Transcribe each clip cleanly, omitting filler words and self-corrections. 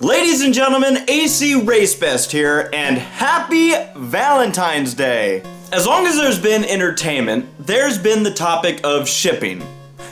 Ladies and gentlemen, AC Racebest here, and happy Valentine's Day! As long as there's been entertainment, there's been the topic of shipping.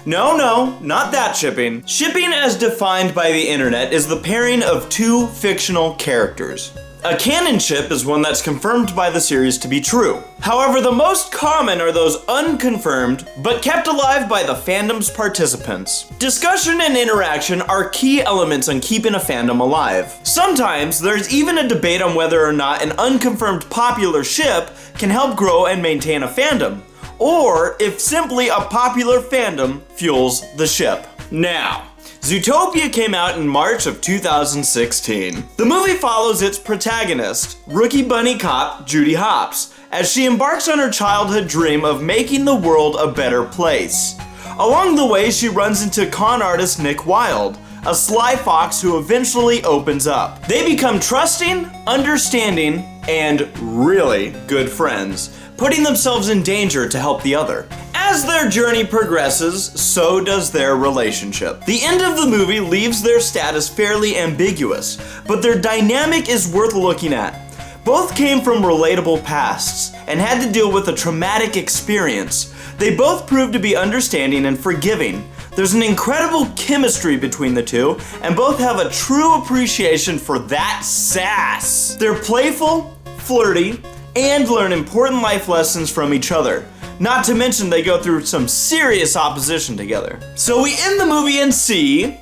No, not that shipping. Shipping as defined by the internet is the pairing of two fictional characters. A canon ship is one that's confirmed by the series to be true. However, the most common are those unconfirmed, but kept alive by the fandom's participants. Discussion and interaction are key elements in keeping a fandom alive. Sometimes, there's even a debate on whether or not an unconfirmed popular ship can help grow and maintain a fandom, or if simply a popular fandom fuels the ship. Now, Zootopia came out in March of 2016. The movie follows its protagonist, rookie bunny cop Judy Hopps, as she embarks on her childhood dream of making the world a better place. Along the way, she runs into con artist Nick Wilde, a sly fox who eventually opens up. They become trusting, understanding, and really good friends, putting themselves in danger to help the other. As their journey progresses, so does their relationship. The end of the movie leaves their status fairly ambiguous, but their dynamic is worth looking at. Both came from relatable pasts and had to deal with a traumatic experience. They both proved to be understanding and forgiving. There's an incredible chemistry between the two, and both have a true appreciation for that sass. They're playful, flirty, and learn important life lessons from each other. Not to mention they go through some serious opposition together. So we end the movie and see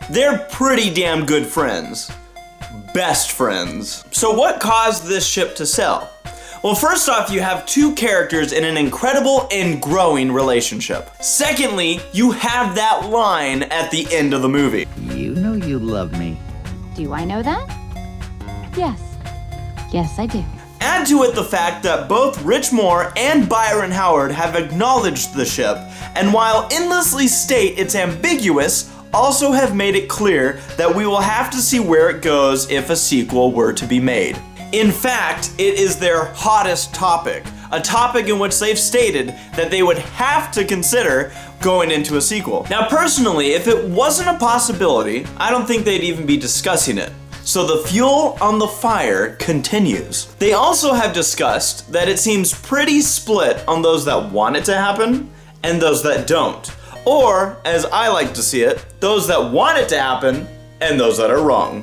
they're pretty damn good friends. Best friends. So what caused this ship to sell? Well, first off, you have two characters in an incredible and growing relationship. Secondly, you have that line at the end of the movie. You know you love me. Do I know that? Yes. Yes, I do. Add to it the fact that both Rich Moore and Byron Howard have acknowledged the ship, and while endlessly state it's ambiguous, also have made it clear that we will have to see where it goes if a sequel were to be made. In fact, it is their hottest topic, a topic in which they've stated that they would have to consider going into a sequel. Now personally, if it wasn't a possibility, I don't think they'd even be discussing it. So the fuel on the fire continues. They also have discussed that it seems pretty split on those that want it to happen and those that don't. Or, as I like to see it, those that want it to happen and those that are wrong.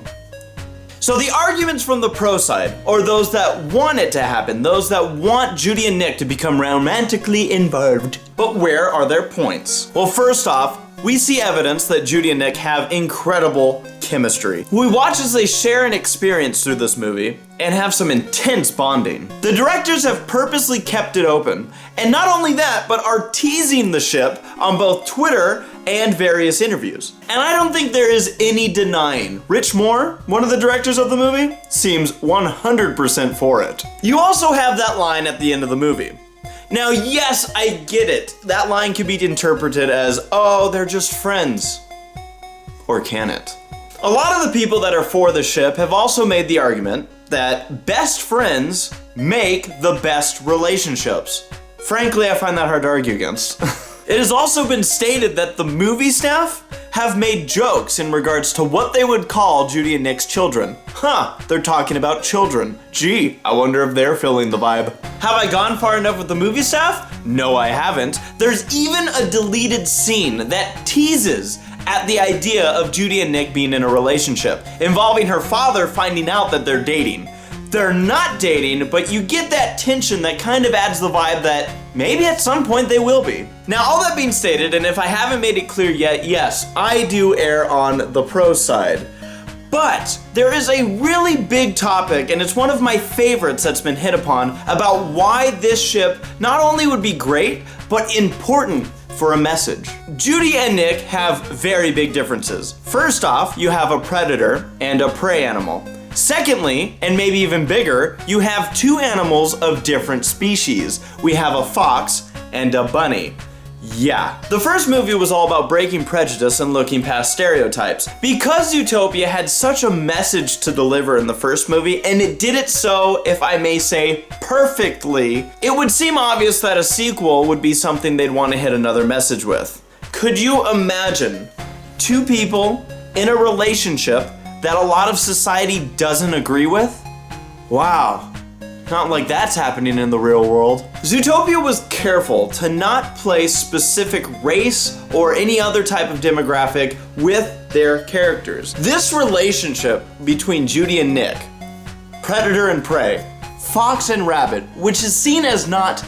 So the arguments from the pro side, or those that want it to happen, those that want Judy and Nick to become romantically involved. But where are their points? Well, first off, we see evidence that Judy and Nick have incredible chemistry. We watch as they share an experience through this movie and have some intense bonding. The directors have purposely kept it open, and not only that, but are teasing the ship on both Twitter and various interviews. And I don't think there is any denying Rich Moore, one of the directors of the movie, seems 100% for it. You also have that line at the end of the movie. Now, yes, I get it. That line can be interpreted as, oh, they're just friends. Or can it? A lot of the people that are for the ship have also made the argument that best friends make the best relationships. Frankly, I find that hard to argue against. It has also been stated that the movie staff have made jokes in regards to what they would call Judy and Nick's children. They're talking about children. Gee, I wonder if they're feeling the vibe. Have I gone far enough with the movie staff? No, I haven't. There's even a deleted scene that teases at the idea of Judy and Nick being in a relationship, involving her father finding out that they're dating. They're not dating, but you get that tension that kind of adds the vibe that maybe at some point they will be. Now, all that being stated, and if I haven't made it clear yet, yes, I do err on the pro side. But there is a really big topic, and it's one of my favorites that's been hit upon, about why this ship not only would be great, but important for a message. Judy and Nick have very big differences. First off, you have a predator and a prey animal. Secondly, and maybe even bigger, you have two animals of different species. We have a fox and a bunny. Yeah. The first movie was all about breaking prejudice and looking past stereotypes. Because Zootopia had such a message to deliver in the first movie, and it did it so, if I may say, perfectly, it would seem obvious that a sequel would be something they'd want to hit another message with. Could you imagine two people in a relationship that a lot of society doesn't agree with? Wow. Not like that's happening in the real world. Zootopia was careful to not place specific race or any other type of demographic with their characters. This relationship between Judy and Nick, predator and prey, fox and rabbit, which is seen as not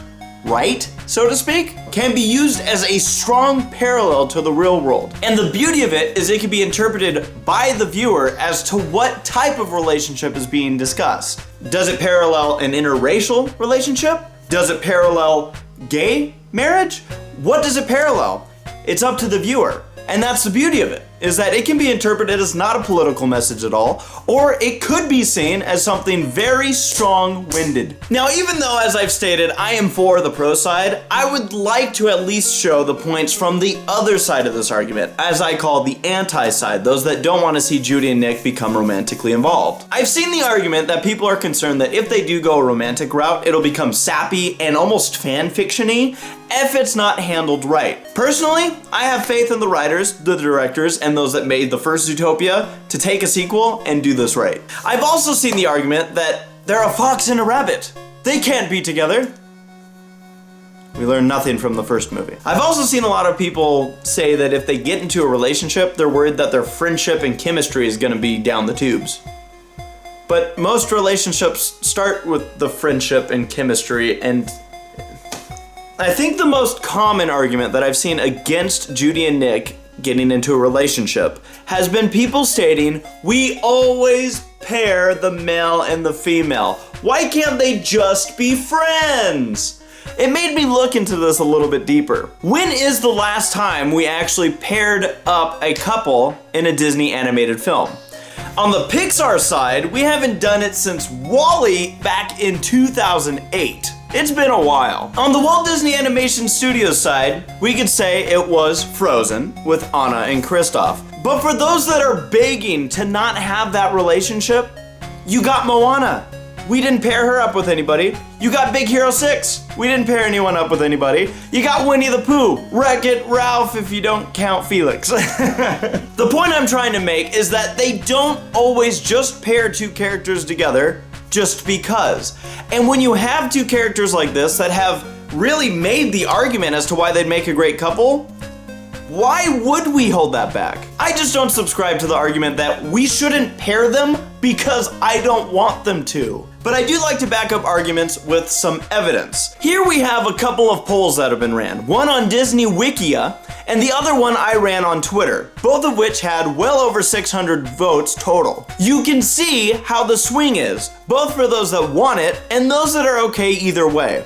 right, so to speak, can be used as a strong parallel to the real world. And the beauty of it is it can be interpreted by the viewer as to what type of relationship is being discussed. Does it parallel an interracial relationship? Does it parallel gay marriage? What does it parallel? It's up to the viewer. And that's the beauty of it, is that it can be interpreted as not a political message at all, or it could be seen as something very strong-winded. Now, even though, as I've stated, I am for the pro side, I would like to at least show the points from the other side of this argument, as I call the anti-side, those that don't want to see Judy and Nick become romantically involved. I've seen the argument that people are concerned that if they do go a romantic route, it'll become sappy and almost fan-fiction-y if it's not handled right. Personally, I have faith in the writers, the directors, and those that made the first Zootopia to take a sequel and do this right. I've also seen the argument that they're a fox and a rabbit. They can't be together. We learned nothing from the first movie. I've also seen a lot of people say that if they get into a relationship, they're worried that their friendship and chemistry is gonna be down the tubes. But most relationships start with the friendship and chemistry, and I think the most common argument that I've seen against Judy and Nick getting into a relationship has been people stating, we always pair the male and the female. Why can't they just be friends? It made me look into this a little bit deeper. When is the last time we actually paired up a couple in a Disney animated film? On the Pixar side, we haven't done it since WALL-E back in 2008. It's been a while. On the Walt Disney Animation Studios side, we could say it was Frozen with Anna and Kristoff. But for those that are begging to not have that relationship, you got Moana. We didn't pair her up with anybody. You got Big Hero 6. We didn't pair anyone up with anybody. You got Winnie the Pooh, Wreck-It Ralph if you don't count Felix. The point I'm trying to make is that they don't always just pair two characters together just because. And when you have two characters like this that have really made the argument as to why they'd make a great couple, why would we hold that back? I just don't subscribe to the argument that we shouldn't pair them because I don't want them to. But I do like to back up arguments with some evidence. Here we have a couple of polls that have been ran. One on Disney Wikia, and the other one I ran on Twitter, both of which had well over 600 votes total. You can see how the swing is, both for those that want it and those that are okay either way.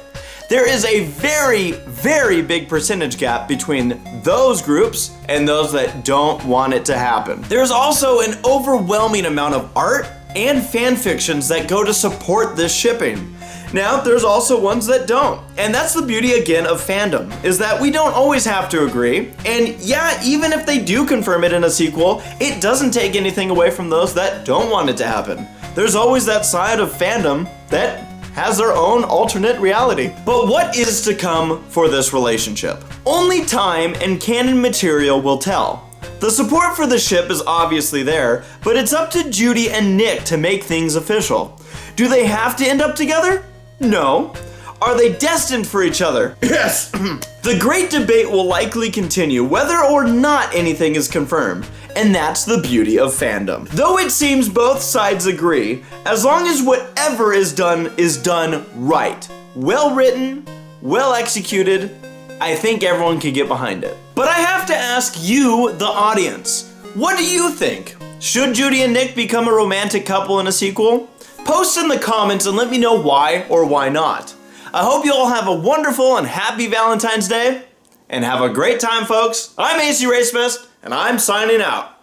There is a very, very big percentage gap between those groups and those that don't want it to happen. There's also an overwhelming amount of art and fan fictions that go to support this shipping. Now, there's also ones that don't. And that's the beauty again of fandom, is that we don't always have to agree. And yeah, even if they do confirm it in a sequel, it doesn't take anything away from those that don't want it to happen. There's always that side of fandom that has their own alternate reality. But what is to come for this relationship? Only time and canon material will tell. The support for the ship is obviously there, but it's up to Judy and Nick to make things official. Do they have to end up together? No. Are they destined for each other? Yes. The great debate will likely continue whether or not anything is confirmed, and that's the beauty of fandom. Though it seems both sides agree, as long as whatever is done right, well written, well executed, I think everyone can get behind it. But I have to ask you, the audience, what do you think? Should Judy and Nick become a romantic couple in a sequel? Post in the comments and let me know why or why not. I hope you all have a wonderful and happy Valentine's Day, and have a great time, folks. I'm AC Racebest, and I'm signing out.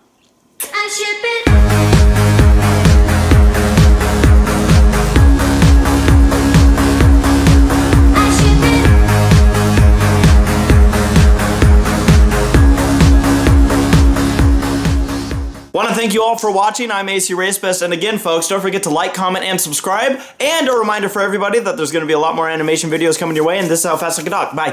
I ship it. Want to thank you all for watching. I'm AC Racebest, and again, folks, don't forget to like, comment, and subscribe. And a reminder for everybody that there's going to be a lot more animation videos coming your way, and this is how fast I can talk. Bye.